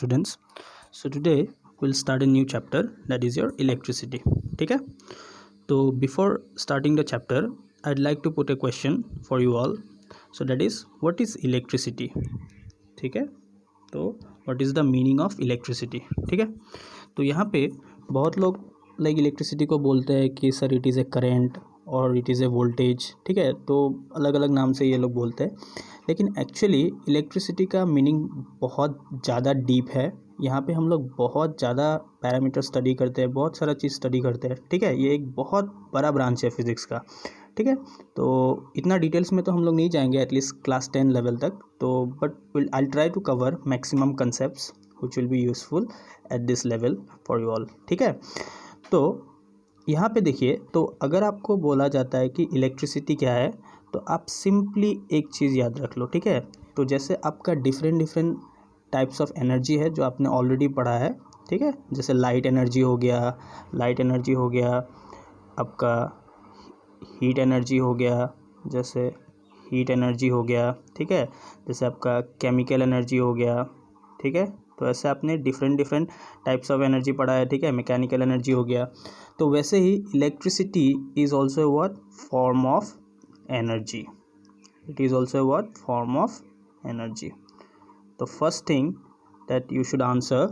students. So today we'll start a new chapter, that is your electricity. ठीक है, तो before starting the chapter I'd like to put a question for you all. So that is, what is electricity? ठीक है, तो what is the meaning of electricity? ठीक है, तो यहाँ पे बहुत लोग लाइक इलेक्ट्रिसिटी को बोलते हैं कि sir it is A current और इट इज़ ए वोल्टेज. ठीक है, तो अलग अलग नाम से ये लोग बोलते हैं, लेकिन एक्चुअली इलेक्ट्रिसिटी का मीनिंग बहुत ज़्यादा डीप है. यहाँ पे हम लोग बहुत ज़्यादा पैरामीटर स्टडी करते हैं, बहुत सारा चीज़ स्टडी करते हैं. ठीक है, ये एक बहुत बड़ा ब्रांच है फिज़िक्स का. ठीक है, तो इतना डिटेल्स में तो हम लोग नहीं जाएंगे एटलीस्ट क्लास 10 लेवल तक, तो but I try to cover maximum concepts which will be useful at this level for you all. ठीक है, तो यहाँ पे देखिए, तो अगर आपको बोला जाता है कि इलेक्ट्रिसिटी क्या है, तो आप सिंपली एक चीज़ याद रख लो. ठीक है, तो जैसे आपका डिफरेंट टाइप्स ऑफ एनर्जी है जो आपने ऑलरेडी पढ़ा है. ठीक है, जैसे लाइट एनर्जी हो गया, आपका हीट एनर्जी हो गया, जैसे हीट एनर्जी हो गया. ठीक है, जैसे आपका केमिकल एनर्जी हो गया. ठीक है, तो ऐसे आपने डिफरेंट टाइप्स ऑफ एनर्जी पढ़ा है. ठीक है, मैकेनिकल एनर्जी हो गया. तो वैसे ही electricity is also what form of energy. It is also what form of energy. तो first thing that you should answer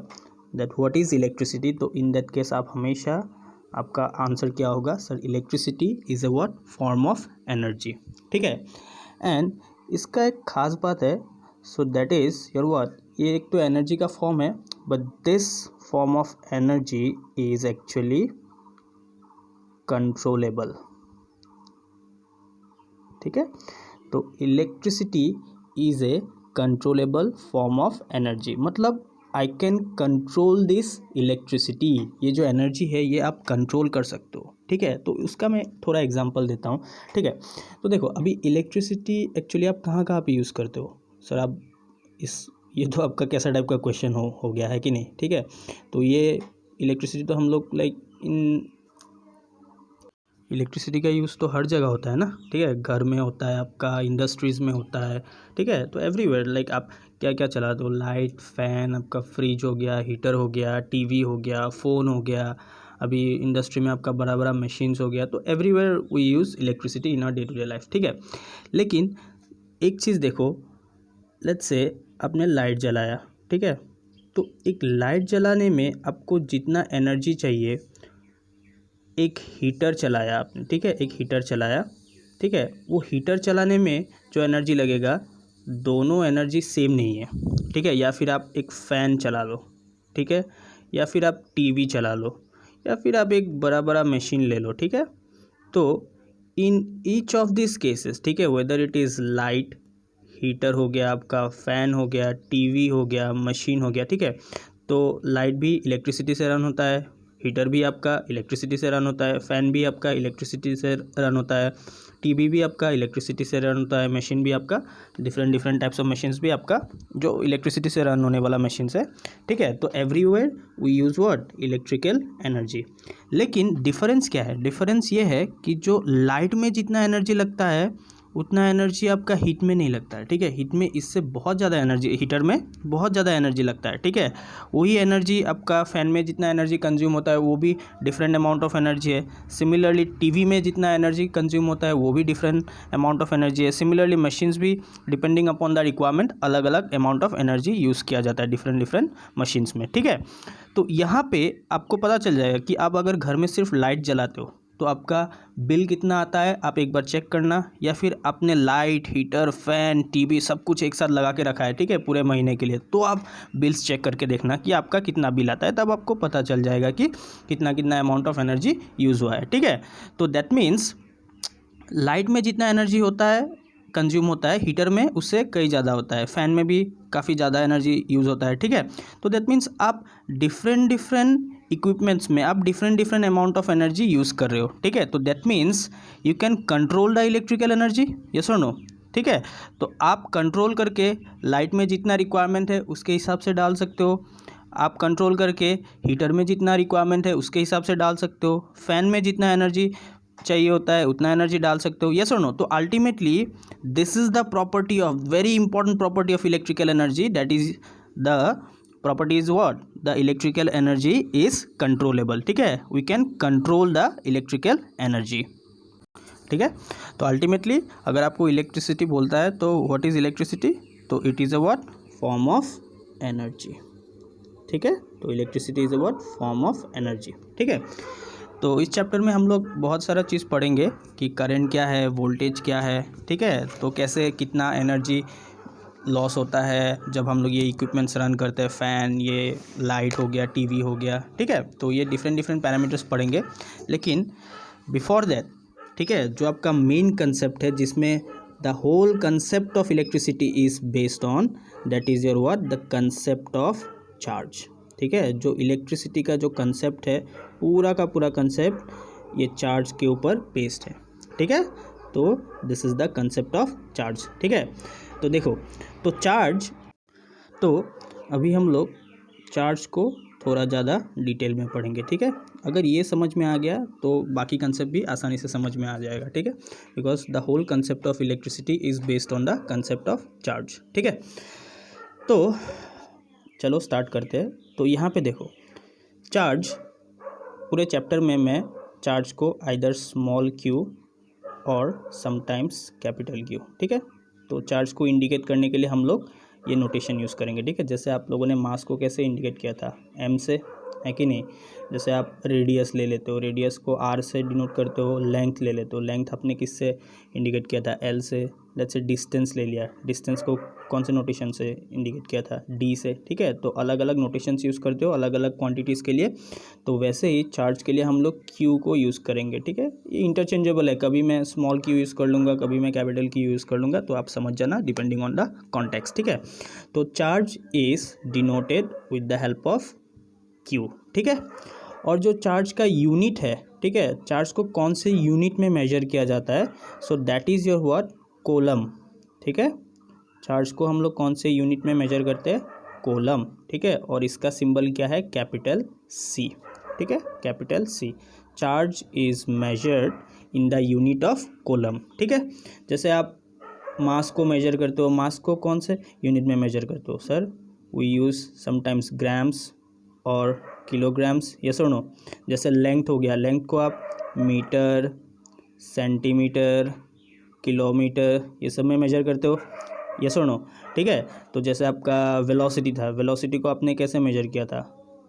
that what is electricity. तो इन दैट केस आप हमेशा आपका आंसर क्या होगा, sir electricity is a what form of energy. ठीक है, and इसका एक खास बात है, so that is your what, ये एक तो एनर्जी का फॉर्म है, but this form of energy is actually controllable. ठीक है, तो electricity is a controllable form of energy. मतलब I can control this electricity. ये जो एनर्जी है ये आप कंट्रोल कर सकते हो. ठीक है, तो उसका मैं थोड़ा एग्जांपल देता हूँ. ठीक है, तो देखो अभी इलेक्ट्रिसिटी एक्चुअली आप कहाँ पे यूज़ करते हो. सर आप ये तो आपका कैसा टाइप का क्वेश्चन हो गया है कि नहीं. ठीक है, तो ये इलेक्ट्रिसिटी तो हम लोग लाइक इन इलेक्ट्रिसिटी का यूज़ तो हर जगह होता है ना. ठीक है, घर में होता है, आपका इंडस्ट्रीज़ में होता है. ठीक है, तो एवरीवेयर लाइक आप क्या क्या चलाते हो, लाइट, फैन, आपका फ्रिज हो गया, हीटर हो गया, टीवी हो गया, फ़ोन हो गया, अभी इंडस्ट्री में आपका बड़ा मशीन्स हो गया. तो everywhere we use electricity in our day to day life. ठीक है, लेकिन एक चीज़ देखो, लेट्स से आपने लाइट जलाया. ठीक है, तो एक लाइट जलाने में आपको जितना एनर्जी चाहिए, एक हीटर चलाया आपने. ठीक है, एक हीटर चलाया. ठीक है, वो हीटर चलाने में जो एनर्जी लगेगा, दोनों एनर्जी सेम नहीं है. ठीक है, या फिर आप एक फ़ैन चला लो. ठीक है, या फिर आप टीवी चला लो, या फिर आप एक बड़ा मशीन ले लो. ठीक है, तो in each of this cases, ठीक है, whether it is light, heater हो गया, आपका फ़ैन हो गया, टीवी हो गया, मशीन हो गया. ठीक है, तो लाइट भी इलेक्ट्रिसिटी से रन होता है, हीटर भी आपका इलेक्ट्रिसिटी से रन होता है, फ़ैन भी आपका इलेक्ट्रिसिटी से रन होता है, टीवी भी आपका इलेक्ट्रिसिटी से रन होता है, मशीन भी आपका डिफरेंट टाइप्स ऑफ मशीन्स भी आपका जो इलेक्ट्रिसिटी से रन होने वाला मशीन्स है. ठीक है, तो everywhere we use what, electrical energy. लेकिन डिफरेंस क्या है, डिफरेंस ये है कि जो लाइट में जितना एनर्जी लगता है उतना एनर्जी आपका हीट में नहीं लगता है. ठीक है, हीट में इससे बहुत ज़्यादा एनर्जी, हीटर में बहुत ज़्यादा एनर्जी लगता है. ठीक है, वही एनर्जी आपका फ़ैन में जितना एनर्जी कंज्यूम होता है वो भी डिफरेंट अमाउंट ऑफ एनर्जी है. सिमिलरली टीवी में जितना एनर्जी कंज्यूम होता है वो भी डिफरेंट अमाउंट ऑफ एनर्जी है. सिमिलरली मशीन्स भी डिपेंडिंग अपॉन द रिक्वायरमेंट अलग अलग अमाउंट ऑफ एनर्जी यूज़ किया जाता है डिफरेंट मशीन्स में. ठीक है, तो यहाँ पे आपको पता चल जाएगा कि आप अगर घर में सिर्फ लाइट जलाते हो तो आपका बिल कितना आता है, आप एक बार चेक करना. या फिर आपने लाइट, हीटर, फ़ैन, टीवी सब कुछ एक साथ लगा के रखा है, ठीक है, पूरे महीने के लिए, तो आप बिल्स चेक करके देखना कि आपका कितना बिल आता है. तब आपको पता चल जाएगा कि कितना अमाउंट ऑफ एनर्जी यूज़ हुआ है. ठीक है, तो दैट मीन्स लाइट में जितना एनर्जी होता है, कंज्यूम होता है, हीटर में उससे कई ज़्यादा होता है, फ़ैन में भी काफ़ी ज़्यादा एनर्जी यूज़ होता है. ठीक है, तो दैट मीन्स आप डिफरेंट इक्विपमेंट्स में आप different amount of energy use कर रहे हो. ठीक है, तो that means you can control the electrical energy, yes और नो. ठीक है, तो आप कंट्रोल करके लाइट में जितना रिक्वायरमेंट है उसके हिसाब से डाल सकते हो, आप कंट्रोल करके हीटर में जितना रिक्वायरमेंट है उसके हिसाब से डाल सकते हो, फ़ैन में जितना एनर्जी चाहिए होता है उतना एनर्जी डाल सकते हो, यस और नो. तो ultimately this is the property of, very important property of electrical energy, that is the property is what, the electrical energy is controllable, ठीक है, we can control the electrical energy, ठीक है। तो ultimately अगर आपको electricity बोलता है तो व्हाट इज इलेक्ट्रिसिटी, तो it is a what, form of energy, ठीक है। तो electricity is a what, form of energy, ठीक है। तो इस चैप्टर में हम लोग बहुत सारा चीज़ पढ़ेंगे कि करंट क्या है, वोल्टेज क्या है, ठीक है, तो कैसे कितना एनर्जी लॉस होता है जब हम लोग ये इक्विपमेंट्स रन करते हैं, फ़ैन, ये लाइट हो गया, टीवी हो गया, ठीक है। तो ये डिफरेंट पैरामीटर्स पढ़ेंगे, लेकिन बिफोर दैट, ठीक है, जो आपका मेन कंसेप्ट है जिसमें the whole concept of electricity is based on, that is your what, the concept of charge, ठीक है। जो इलेक्ट्रिसिटी का जो कंसेप्ट है, पूरा का पूरा कंसेप्ट ये चार्ज के ऊपर बेस्ड है, ठीक है। तो this is the concept of charge, ठीक है। तो देखो, तो चार्ज, तो अभी हम लोग चार्ज को थोड़ा ज़्यादा डिटेल में पढ़ेंगे, ठीक है। अगर ये समझ में आ गया तो बाकी कंसेप्ट भी आसानी से समझ में आ जाएगा, ठीक है, because the whole concept of electricity is based on the concept of charge, ठीक है। तो चलो स्टार्ट करते हैं। तो यहाँ पे देखो, चार्ज, पूरे चैप्टर में मैं चार्ज को आइदर स्मॉल क्यू और समटाइम्स कैपिटल क्यू, ठीक है। तो चार्ज को इंडिकेट करने के लिए हम लोग ये नोटेशन यूज़ करेंगे, ठीक है। जैसे आप लोगों ने मास को कैसे इंडिकेट किया था, एम से, है कि नहीं। जैसे आप रेडियस ले लेते हो, रेडियस को आर से डिनोट करते हो, लेंथ ले लेते हो, लेंथ आपने किससे इंडिकेट किया था, एल से। लेट्स से डिस्टेंस ले लिया, डिस्टेंस को कौन से नोटेशन से इंडिकेट किया था, डी से, ठीक है। तो अलग अलग नोटेशंस यूज़ करते हो अलग अलग क्वांटिटीज़ के लिए। तो वैसे ही चार्ज के लिए हम लोग क्यू को यूज़ करेंगे, ठीक है। ये इंटरचेंजेबल है, कभी मैं स्मॉल क्यू यूज़ कर लूँगा, कभी मैं कैपिटल क्यू यूज़ कर लूँगा, तो आप समझ जाना डिपेंडिंग ऑन द कॉन्टेक्स्ट, ठीक है। तो charge is denoted with the help of Q, ठीक है। और जो चार्ज का यूनिट है, ठीक है, चार्ज को कौन से यूनिट में मेजर किया जाता है, so that is your what, coulomb, ठीक है। चार्ज को हम लोग कौन से यूनिट में मेजर करते हैं, कोलम, ठीक है। और इसका सिंबल क्या है, कैपिटल सी, ठीक है, capital C. Charge is measured in the unit of coulomb, ठीक है। जैसे आप मास को मेजर करते हो, मास को कौन से यूनिट में मेजर करते हो, sir we use sometimes grams और किलोग्राम्स, यस और नो। जैसे लेंथ हो गया, लेंथ को आप मीटर, सेंटीमीटर, किलोमीटर, ये सब में मेजर करते हो, यस और नो, ठीक है। तो जैसे आपका वेलोसिटी था, वेलोसिटी को आपने कैसे मेजर किया था,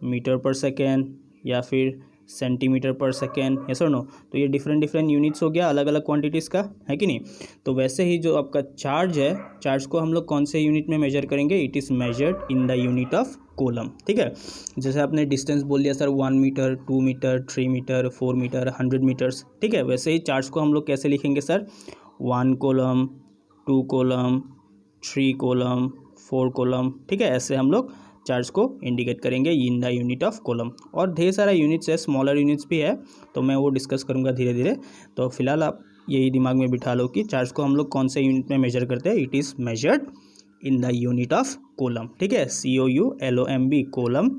मीटर पर सेकेंड या फिर सेंटीमीटर पर सेकेंड, यस और नो। तो ये डिफरेंट यूनिट्स हो गया अलग अलग क्वांटिटीज़ का, है कि नहीं। तो वैसे ही जो आपका चार्ज है, चार्ज को हम लोग कौन से यूनिट में मेजर करेंगे, it is measured in the unit of coulomb, ठीक है। जैसे आपने डिस्टेंस बोल दिया sir 1 meter, 2 meter, 3 meter, 4 meter, 100 meters, ठीक है। वैसे ही चार्ज को हम लोग कैसे लिखेंगे sir, 1 coulomb, 2 coulomb, 3 coulomb, 4 coulomb, ठीक है। ऐसे हम लोग चार्ज को इंडिकेट करेंगे in the unit of coulomb. और ढेर सारा यूनिट्स है, स्मॉलर यूनिट्स भी है, तो मैं वो डिस्कस करूँगा धीरे धीरे। तो फिलहाल आप यही दिमाग में बिठा लो कि चार्ज को हम लोग कौन से यूनिट में मेजर करते हैं, it is measured in the unit of coulomb, ठीक है, COULOMB, कोलम।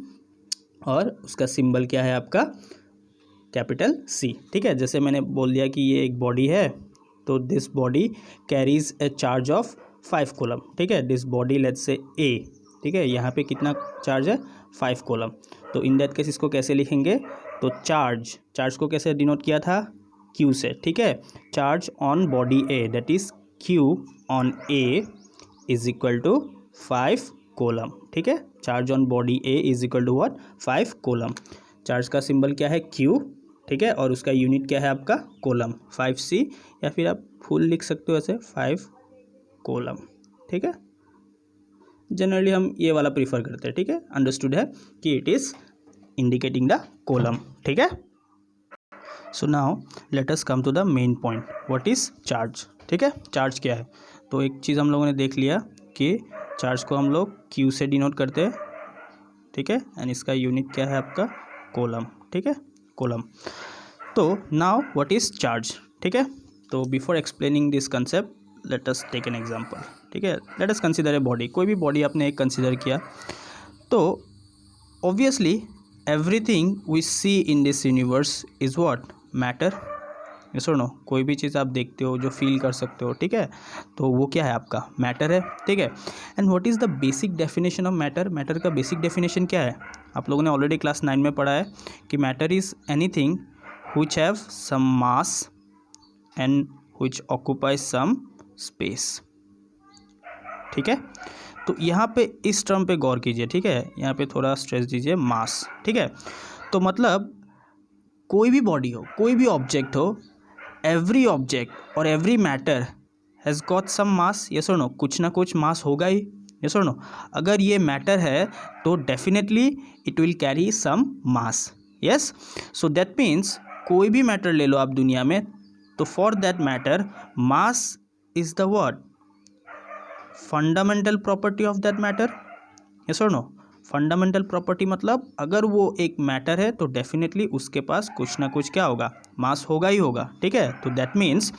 और उसका सिंबल क्या है आपका, कैपिटल C, ठीक है। जैसे मैंने बोल दिया कि ये एक बॉडी है, तो this body carries a charge of 5 coulomb, ठीक है। This body let's say A, ठीक है, यहाँ पे कितना चार्ज है, 5 कोलम। तो इन दैट केस इसको कैसे लिखेंगे, तो चार्ज को कैसे डिनोट किया था, Q से, ठीक है। Charge on body A, that is Q on A is equal to 5 coulomb, ठीक है। Charge on body A is equal to what, 5 coulomb. Charge का सिंबल क्या है, Q, ठीक है, और उसका यूनिट क्या है आपका, कोलम, 5C, या फिर आप फुल लिख सकते हो ऐसे 5 कोलम, ठीक है। जनरली हम ये वाला प्रीफर करते हैं, ठीक है। अंडरस्टूड है कि it is indicating the coulomb, ठीक है। So now let us come to the main point, what is charge, ठीक है। चार्ज क्या है, तो एक चीज़ हम लोगों ने देख लिया कि चार्ज को हम लोग Q से डिनोट करते हैं, ठीक है, एंड इसका यूनिट क्या है आपका, कोलम, ठीक है, कोलम। तो नाउ व्हाट इज़ चार्ज, ठीक है। तो before explaining this concept let us take an example, ठीक है। Let us consider a body, कोई भी बॉडी आपने एक कंसिडर किया, तो obviously everything we see in this universe is what, matter, yes और नो, कोई भी चीज़ आप देखते हो जो फील कर सकते हो, ठीक है, तो वो क्या है आपका मैटर है, ठीक है। And what is the basic definition of matter? Matter का बेसिक डेफिनेशन क्या है? आप लोगों ने ऑलरेडी क्लास 9 में पढ़ा है कि matter is anything which have some mass and which occupies some space, ठीक है। तो यहाँ पे इस टर्म पे गौर कीजिए, ठीक है, यहाँ पे थोड़ा स्ट्रेस दीजिए, मास, ठीक है। तो मतलब कोई भी बॉडी हो, कोई भी ऑब्जेक्ट हो, एवरी ऑब्जेक्ट और every matter has got some mass, yes और नो, कुछ ना कुछ मास होगा ही, यस और नो। अगर ये मैटर है तो definitely it will carry some mass, yes. So that means कोई भी मैटर ले लो आप दुनिया में, तो for that matter mass is the what, fundamental property of that matter, yes और नो। फंडामेंटल प्रॉपर्टी मतलब अगर वो एक मैटर है तो डेफिनेटली उसके पास कुछ ना कुछ क्या होगा, मास होगा ही होगा, ठीक है। तो that means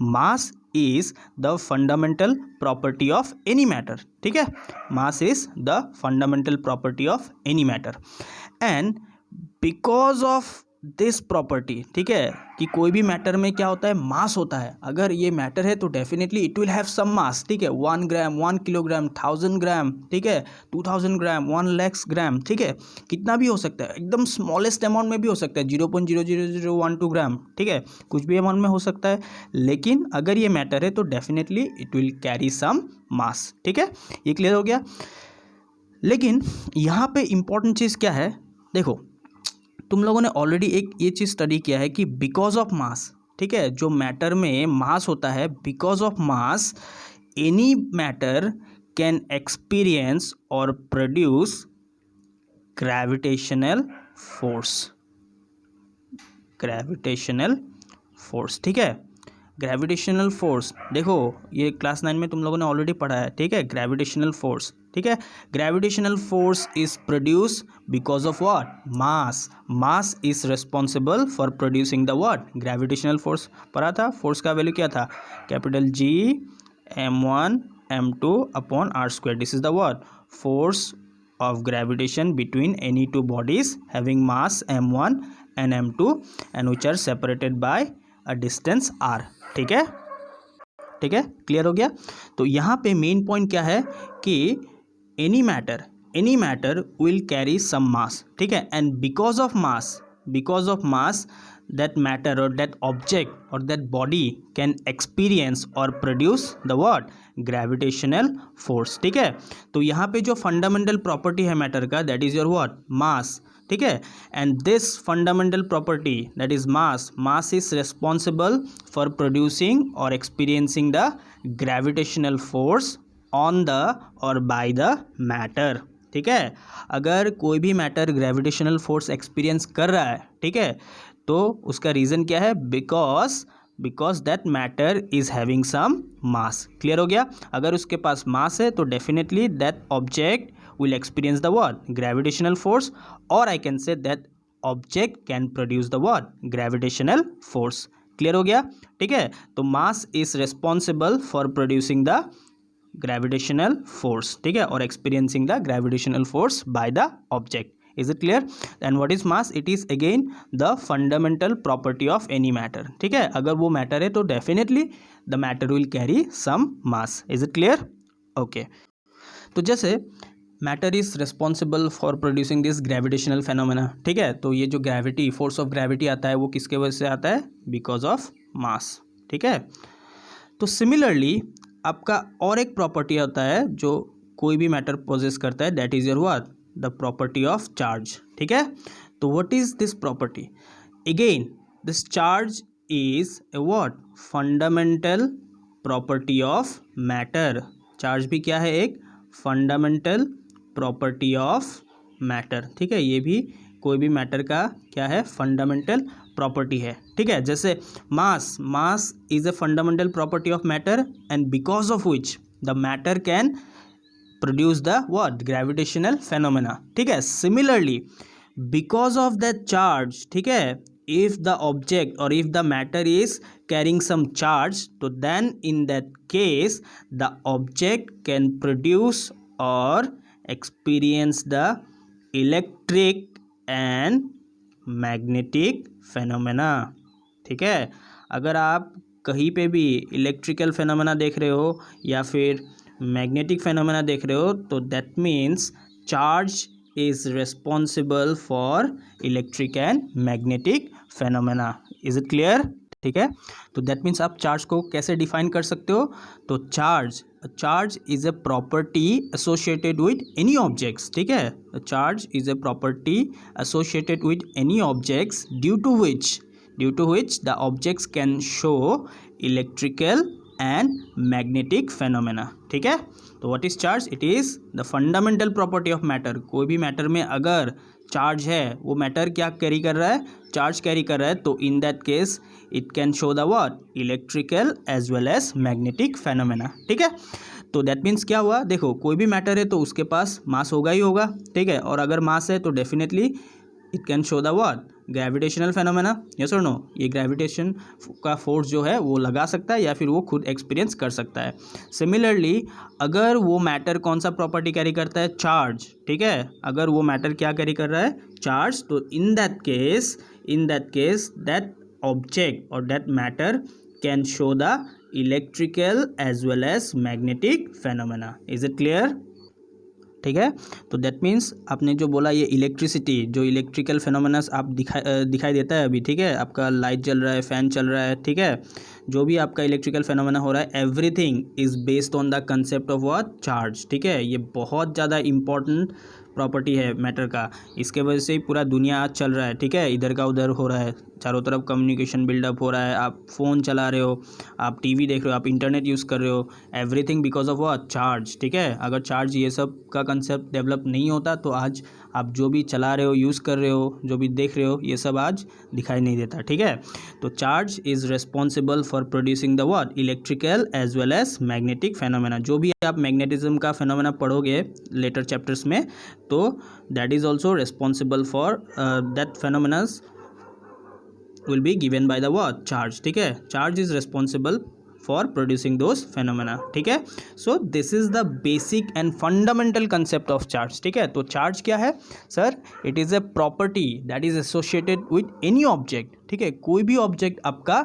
mass is the fundamental property of any matter, ठीक है। मास is the fundamental property of any matter and because of this property, ठीक है, कि कोई भी मैटर में क्या होता है, मास होता है। अगर ये मैटर है तो definitely it will have some mass, ठीक है, 1 ग्राम, 1 किलोग्राम, 1000 ग्राम, ठीक है, 2000 ग्राम, 1 लाख ग्राम, ठीक है, कितना भी हो सकता है, एकदम स्मॉलेस्ट अमाउंट में भी हो सकता है, 0.00012 ग्राम, ठीक है, कुछ भी अमाउंट में हो सकता है। लेकिन अगर ये मैटर है तो definitely it will carry some mass, ठीक है, ये क्लियर हो गया। लेकिन यहाँ पे इंपॉर्टेंट चीज़ क्या है, देखो तुम लोगों ने ऑलरेडी एक ये चीज़ स्टडी किया है कि बिकॉज ऑफ मास, ठीक है, जो मैटर में मास होता है, because of mass any matter can experience और produce gravitational force, gravitational force, ठीक है। ग्रेविटेशनल फोर्स देखो ये क्लास 9 में तुम लोगों ने ऑलरेडी पढ़ा है, ठीक है, ग्रेविटेशनल फोर्स, ठीक है। Gravitational force is produce because of what, mass, mass is responsible for producing the what, gravitational force. पढ़ा था, फोर्स का वैल्यू क्या था, capital G m1 m2 upon r square, this is the what, force of gravitation between any two bodies having mass m1 and m2 and which are separated by a distance r, ठीक है, ठीक है, clear हो गया। तो यहाँ पे main point क्या है कि any matter will carry some mass, ठीक है, and because of mass that matter or that object or that body can experience or produce the what, gravitational force, ठीक है। तो यहाँ पे जो फंडामेंटल प्रॉपर्टी है मैटर का, that is your what, mass, ठीक है, and this fundamental property that is mass is responsible for producing or experiencing the gravitational force on the or by the matter, ठीक है। अगर कोई भी मैटर ग्रेविटेशनल फोर्स एक्सपीरियंस कर रहा है, ठीक है, तो उसका रीज़न क्या है, because that matter is having some mass, clear हो गया। अगर उसके पास मास है तो definitely that object will experience the what, gravitational force, और I can say that object can produce the what, gravitational force, clear हो गया, ठीक है। तो mass is responsible for producing the gravitational force, ठीक है, और experiencing the gravitational force by the object, is it clear? and what is mass? it is again the fundamental property of any matter, ठीक है। अगर वो matter है तो definitely the matter will carry some mass, is it clear? okay, तो जैसे matter is responsible for producing this gravitational phenomena, ठीक है, तो ये जो ग्रेविटी, फोर्स ऑफ ग्रेविटी आता है वो किसके वजह से आता है, बिकॉज ऑफ मास, ठीक है। तो सिमिलरली आपका और एक प्रॉपर्टी होता है जो कोई भी मैटर पोजेस करता है, that is your what, the property of charge, ठीक है। तो what is this property, again this charge is a what, fundamental property of matter. Charge भी क्या है, एक फंडामेंटल प्रॉपर्टी ऑफ मैटर, ठीक है, ये भी कोई भी मैटर का क्या है, फंडामेंटल प्रॉपर्टी है, ठीक है। जैसे mass is a fundamental property of matter and because of which the matter can produce the what, gravitational phenomena, ठीक है। Similarly because of that charge, ठीक है, if the object or if the matter is carrying some charge, तो then in that case the object can produce or experience the electric and magnetic phenomena, ठीक है। अगर आप कहीं पे भी इलेक्ट्रिकल फेनोमेना देख रहे हो या फिर मैग्नेटिक फेनोमेना देख रहे हो, तो that means charge is responsible for electric and magnetic phenomena. Is it clear? ठीक है, तो दैट मीन्स आप चार्ज को कैसे डिफाइन कर सकते हो? तो charge is a property associated with any objects. ठीक है, charge is a property associated with any objects due to which the objects can show electrical and magnetic phenomena. ठीक है, तो what is charge? It is the fundamental property of matter. कोई भी matter में अगर charge है, वो matter क्या कैरी कर रहा है? चार्ज कैरी कर रहा है, तो in that case it can show the what? Electrical as well as magnetic phenomena. ठीक है, तो दैट मीन्स क्या हुआ? देखो, कोई भी मैटर है तो उसके पास मास होगा ही होगा। ठीक है, और अगर मास है तो definitely it can show the what? Gravitational phenomena. Yes और नो? ये ग्रेविटेशन का फोर्स जो है वो लगा सकता है या फिर वो खुद एक्सपीरियंस कर सकता है। सिमिलरली अगर वो मैटर कौन सा प्रॉपर्टी कैरी करता है? चार्ज। ठीक है, अगर वो मैटर क्या कैरी कर रहा है? चार्ज। तो in that case that object और that matter can show the electrical as well as magnetic phenomena. Is it clear? ठीक है, तो दैट मीन्स आपने जो बोला ये इलेक्ट्रिसिटी, जो इलेक्ट्रिकल फेनोमेनास आप दिखाई देता है अभी। ठीक है, आपका लाइट जल रहा है, फैन चल रहा है। ठीक है, जो भी आपका इलेक्ट्रिकल फेनोमेना हो रहा है, everything is based on the concept of what? Charge. ठीक है, ये बहुत ज़्यादा इंपॉर्टेंट प्रॉपर्टी है मैटर का। इसके वजह से ही पूरा दुनिया आज चल रहा है। ठीक है, इधर का उधर हो रहा है, चारों तरफ कम्युनिकेशन बिल्डअप हो रहा है। आप फ़ोन चला रहे हो, आप टीवी देख रहे हो, आप इंटरनेट यूज़ कर रहे हो, everything because of what? Charge. ठीक है, अगर चार्ज ये सब का कंसेप्ट डेवलप नहीं होता तो आज आप जो भी चला रहे हो, यूज़ कर रहे हो, जो भी देख रहे हो, ये सब आज दिखाई नहीं देता। ठीक है, तो charge is responsible for producing the what? Electrical as well as magnetic phenomena. जो भी आप मैग्नेटिज्म का फेनोमेना पढ़ोगे लेटर चैप्टर्स में, तो that is also responsible for that phenomenas will be given by the what? Charge. ठीक है, charge is responsible for producing those phenomena. ठीक है, so this is the basic and fundamental concept of charge. ठीक है, तो charge क्या है sir? It is a property that is associated with any object. ठीक है, कोई भी ऑब्जेक्ट आपका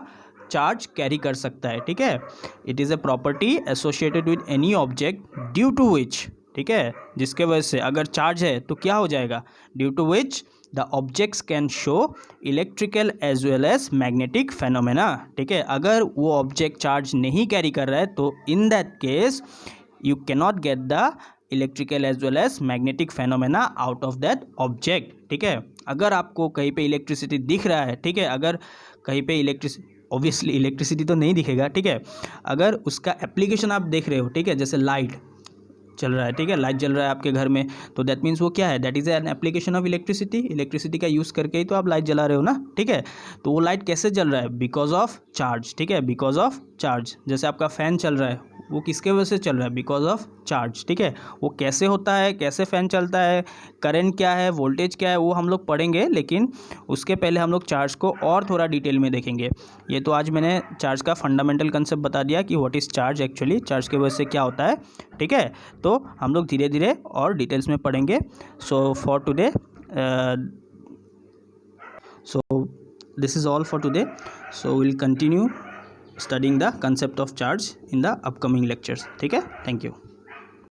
चार्ज कैरी कर सकता है। ठीक है, it is a property associated with any object due to which, ठीक है, जिसके वजह से अगर चार्ज है तो क्या हो जाएगा? Due to which the objects can show electrical as well as magnetic phenomena. ठीक है, अगर वो ऑब्जेक्ट चार्ज नहीं कैरी कर रहा है तो in that case you cannot get the electrical as well as magnetic phenomena out of that object. ठीक है, अगर आपको कहीं पे इलेक्ट्रिसिटी दिख रहा है, ठीक है, अगर कहीं पे ऑब्वियसली इलेक्ट्रिसिटी तो नहीं दिखेगा। ठीक है, अगर उसका एप्लीकेशन आप देख रहे हो, ठीक है, जैसे लाइट चल रहा है, ठीक है, लाइट जल रहा है आपके घर में, तो दैट मीन्स वो क्या है? That is an application of electricity का यूज़ करके ही तो आप लाइट जला रहे हो ना। ठीक है, तो वो लाइट कैसे जल रहा है? Because of charge. ठीक है, बिकॉज ऑफ चार्ज। जैसे आपका फ़ैन चल रहा है, वो किसके वजह से चल रहा है? Because of charge. ठीक है, वो कैसे होता है, कैसे फ़ैन चलता है, करंट क्या है, वोल्टेज क्या है, वो हम लोग पढ़ेंगे, लेकिन उसके पहले हम लोग चार्ज को और थोड़ा डिटेल में देखेंगे। ये तो आज मैंने चार्ज का फंडामेंटल कंसेप्ट बता दिया कि what is charge actually, charge की वजह से क्या होता है। ठीक है, तो हम लोग धीरे धीरे और डिटेल्स में पढ़ेंगे। So for today so this is all for today, so we'll continue studying the concept of charge in the upcoming lectures. ठीक है, thank you.